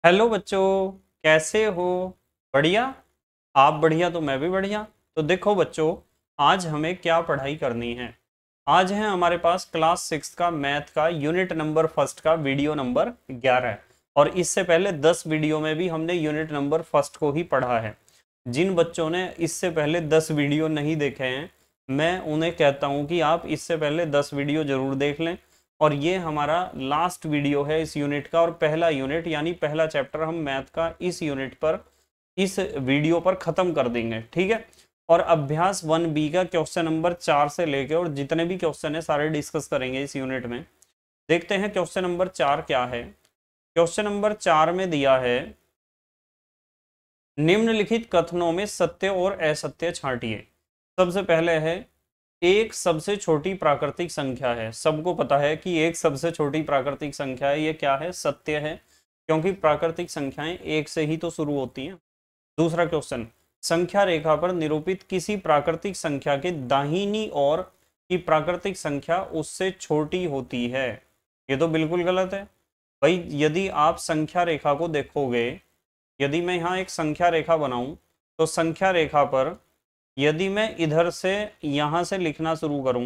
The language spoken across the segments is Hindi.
हेलो बच्चों, कैसे हो? बढ़िया। आप बढ़िया तो मैं भी बढ़िया। तो देखो बच्चों, आज हमें क्या पढ़ाई करनी है। आज है हमारे पास क्लास 6 का मैथ का यूनिट नंबर फर्स्ट का वीडियो नंबर 11। और इससे पहले 10 वीडियो में भी हमने यूनिट नंबर फर्स्ट को ही पढ़ा है। जिन बच्चों ने इससे पहले 10 वीडियो नहीं देखे हैं, मैं उन्हें कहता हूं कि आप इससे पहले 10 वीडियो जरूर देख लें। और ये हमारा लास्ट वीडियो है इस यूनिट का, और पहला यूनिट यानी पहला चैप्टर हम मैथ का इस यूनिट पर, इस वीडियो पर खत्म कर देंगे। ठीक है। और अभ्यास 1B का क्वेश्चन नंबर 4 से लेके और जितने भी क्वेश्चन है सारे डिस्कस करेंगे इस यूनिट में। देखते हैं क्वेश्चन नंबर 4 क्या है। क्वेश्चन नंबर 4 में दिया है, निम्नलिखित कथनों में सत्य और असत्य छांटिए। सबसे पहले है, एक सबसे छोटी प्राकृतिक संख्या है। सबको पता है कि एक सबसे छोटी प्राकृतिक संख्या है, ये क्या है? सत्य है, क्योंकि प्राकृतिक संख्याएं एक से ही तो शुरू होती हैं। दूसरा क्वेश्चन, संख्या रेखा पर निरूपित किसी प्राकृतिक संख्या के दाहिनी ओर की प्राकृतिक संख्या उससे छोटी होती है। ये तो बिल्कुल गलत है भाई। यदि आप संख्या रेखा को देखोगे, यदि मैं यहाँ एक संख्या रेखा बनाऊं, तो संख्या रेखा पर यदि मैं इधर से यहां से लिखना शुरू करूं,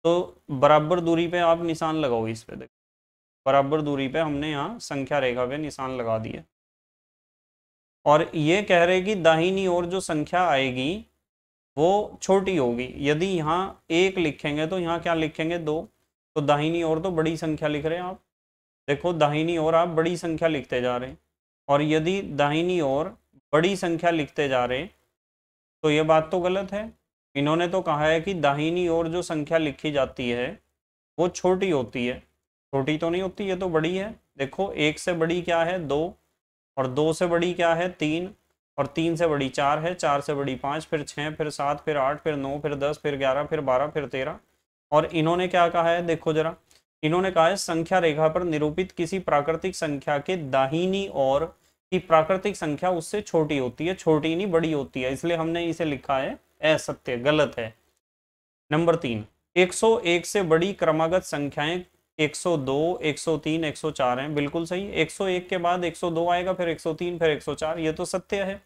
तो बराबर दूरी पे आप निशान लगाओ। इस पे देखो, बराबर दूरी पे हमने यहाँ संख्या रेखा पे निशान लगा दिए। और ये कह रहे कि दाहिनी ओर जो संख्या आएगी वो छोटी होगी। यदि यहाँ एक लिखेंगे तो यहाँ क्या लिखेंगे? 2। तो दाहिनी ओर तो बड़ी संख्या लिख रहे हैं आप। देखो, दाहिनी ओर आप बड़ी संख्या लिखते जा रहे हैं। और यदि दाहिनी ओर बड़ी संख्या लिखते जा रहे, तो ये बात तो गलत है। इन्होंने तो कहा है कि दाहिनी ओर जो संख्या लिखी जाती है वो छोटी होती है। छोटी तो नहीं होती, ये तो बड़ी है। देखो, एक से बड़ी क्या है? 2। और 2 से बड़ी क्या है? 3। और 3 से बड़ी 4 है। 4 से बड़ी 5, फिर 6, फिर 7, फिर 8, फिर 9, फिर 10, फिर 11, फिर 12, फिर 13। और इन्होंने क्या कहा है? देखो जरा, इन्होंने कहा है संख्या रेखा पर निरूपित किसी प्राकृतिक संख्या के दाहिनी ओर की प्राकृतिक संख्या उससे छोटी होती है। छोटी नहीं, बड़ी होती है, इसलिए हमने इसे लिखा है असत्य, गलत है। नंबर 3, 101 से बड़ी क्रमागत संख्याएं 102, 103, 104 हैं। बिल्कुल सही। 101 के बाद 102 आएगा, फिर 103, फिर 104, ये तो सत्य है।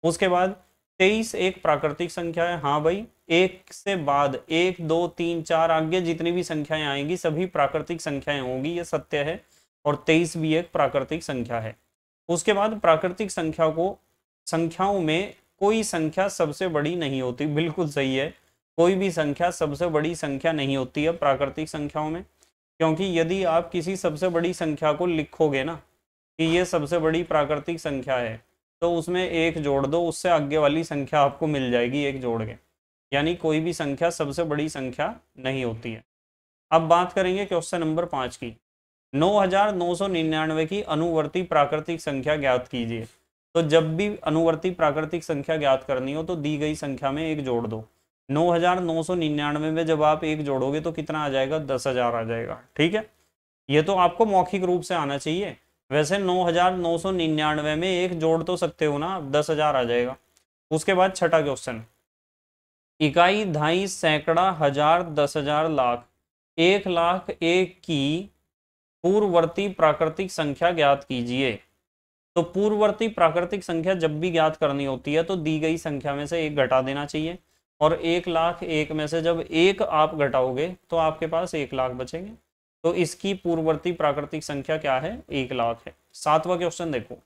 उसके बाद 23 एक प्राकृतिक संख्या है। हाँ भाई, एक से बाद 1, 2, 3, 4 आगे जितनी भी संख्याएं आएंगी सभी प्राकृतिक संख्याएं होंगी, ये सत्य है। और 23 भी एक प्राकृतिक संख्या है। उसके बाद प्राकृतिक संख्या को, संख्याओं में कोई संख्या सबसे बड़ी नहीं होती। बिल्कुल सही है, कोई भी संख्या सबसे बड़ी संख्या नहीं होती है प्राकृतिक संख्याओं में। क्योंकि यदि आप किसी सबसे बड़ी संख्या को लिखोगे ना कि ये सबसे बड़ी प्राकृतिक संख्या है, तो उसमें एक जोड़ दो, उससे आगे वाली संख्या आपको मिल जाएगी एक जोड़ के। यानी कोई भी संख्या सबसे बड़ी संख्या नहीं होती है। अब बात करेंगे क्वेश्चन नंबर 5 की। 9999 की अनुवर्ती प्राकृतिक संख्या ज्ञात कीजिए। तो जब भी अनुवर्ती प्राकृतिक संख्या ज्ञात करनी हो तो दी गई संख्या में एक जोड़ दो। 9999 में जब आप एक जोड़ोगे तो कितना आ जाएगा? 10,000 आ जाएगा। ठीक है, ये तो आपको मौखिक रूप से आना चाहिए। वैसे 9999 में एक जोड़ तो सकते हो ना, 10,000 आ जाएगा। उसके बाद छठा क्वेश्चन, इकाई, दहाई, सैकड़ा, हजार, 10,000, लाख, 1,00,000 एक की पूर्ववर्ती प्राकृतिक संख्या ज्ञात कीजिए। तो पूर्ववर्ती प्राकृतिक संख्या जब भी ज्ञात करनी होती है तो दी गई संख्या में से एक घटा देना चाहिए। और 1,00,001 में से जब एक आप घटाओगे तो आपके पास 1,00,000 बचेंगे। तो इसकी पूर्ववर्ती प्राकृतिक संख्या क्या है? 1,00,000 है। 7वां क्वेश्चन देखो,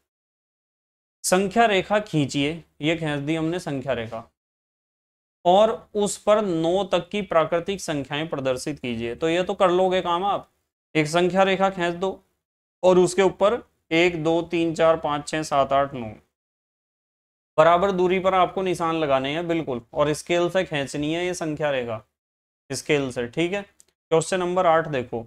संख्या रेखा खींचिए। ये खींच दी हमने संख्या रेखा, और उस पर 9 तक की प्राकृतिक संख्याएं प्रदर्शित कीजिए। तो ये तो कर लोगे काम आप। एक संख्या रेखा खींच दो और उसके ऊपर 1, 2, 3, 4, 5, 6, 7, 8, 9 बराबर दूरी पर आपको निशान लगाने हैं, बिल्कुल। और स्केल से खींचनी है ये संख्या रेखा, स्केल से। ठीक है। क्वेश्चन नंबर 8 देखो,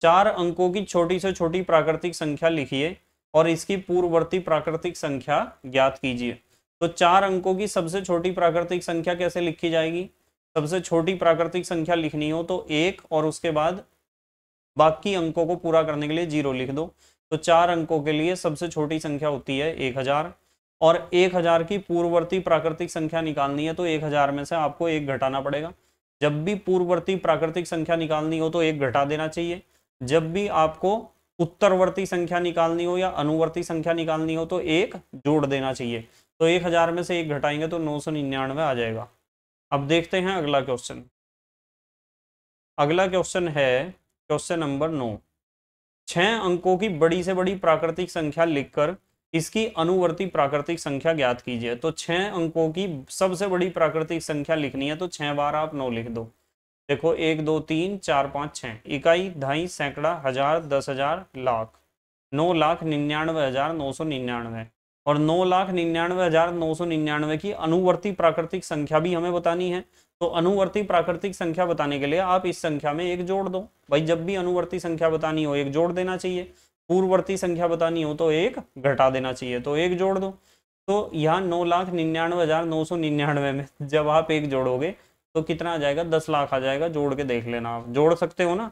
4 अंकों की छोटी से छोटी प्राकृतिक संख्या लिखिए और इसकी पूर्ववर्ती प्राकृतिक संख्या ज्ञात कीजिए। तो 4 अंकों की सबसे छोटी प्राकृतिक संख्या कैसे लिखी जाएगी? सबसे छोटी प्राकृतिक संख्या लिखनी हो तो 1 और उसके बाद बाकी अंकों को पूरा करने के लिए 0 लिख दो। तो 4 अंकों के लिए सबसे छोटी संख्या होती है 1,000। और 1,000 की पूर्ववर्ती प्राकृतिक संख्या निकालनी है तो 1,000 में से आपको एक घटाना पड़ेगा। जब भी पूर्ववर्ती प्राकृतिक संख्या निकालनी हो तो एक घटा देना चाहिए। जब भी आपको उत्तरवर्ती संख्या निकालनी हो या अनुवर्ती संख्या निकालनी हो तो एक जोड़ देना चाहिए। तो 1000 में से एक घटाएंगे तो 999 आ जाएगा। अब देखते हैं अगला क्वेश्चन। अगला क्वेश्चन है क्वेश्चन नंबर 9। 6 अंकों की बड़ी से बड़ी प्राकृतिक संख्या लिखकर इसकी अनुवर्ती प्राकृतिक संख्या ज्ञात कीजिए। तो 6 अंकों की सबसे बड़ी प्राकृतिक संख्या लिखनी है तो 6 बार आप 9 लिख दो। देखो 1 2 3 4 5 6, इकाई, दहाई, सैकड़ा, हजार, 10,000, लाख। 9,99,999 और 9,99,999 की अनुवर्ती प्राकृतिक संख्या भी हमें बतानी है। तो अनुवर्ती प्राकृतिक संख्या बताने के लिए आप इस संख्या में एक जोड़ दो। भाई जब भी अनुवर्ती संख्या बतानी हो एक जोड़ देना चाहिए, पूर्ववर्ती संख्या बतानी हो तो एक घटा देना चाहिए, तो एक जोड़ दो। तो यहाँ 9,99,999 में जब आप एक जोड़ोगे तो कितना आ जाएगा, 10 लाख आ जाएगा। जोड़ के देख लेना, आप जोड़ सकते हो ना,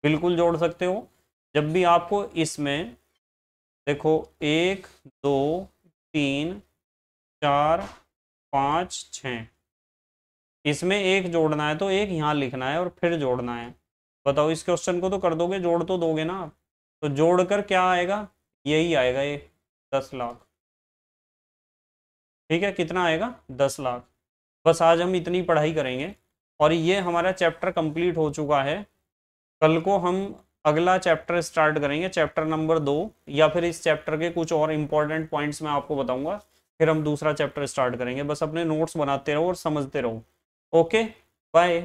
बिल्कुल जोड़ सकते हो। जब भी आपको इसमें देखो 1 2 3 4 5 6 इसमें एक जोड़ना है तो एक यहाँ लिखना है और फिर जोड़ना है। बताओ इस क्वेश्चन को तो कर दोगे, जोड़ तो दोगे ना आप। तो जोड़कर क्या आएगा, यही आएगा ये 10 लाख। ठीक है, कितना आएगा, 10 लाख। बस आज हम इतनी पढ़ाई करेंगे और ये हमारा चैप्टर कंप्लीट हो चुका है। कल को हम अगला चैप्टर स्टार्ट करेंगे, चैप्टर नंबर 2, या फिर इस चैप्टर के कुछ और इंपॉर्टेंट पॉइंट्स मैं आपको बताऊंगा, फिर हम दूसरा चैप्टर स्टार्ट करेंगे। बस अपने नोट्स बनाते रहो और समझते रहो। Okay, bye.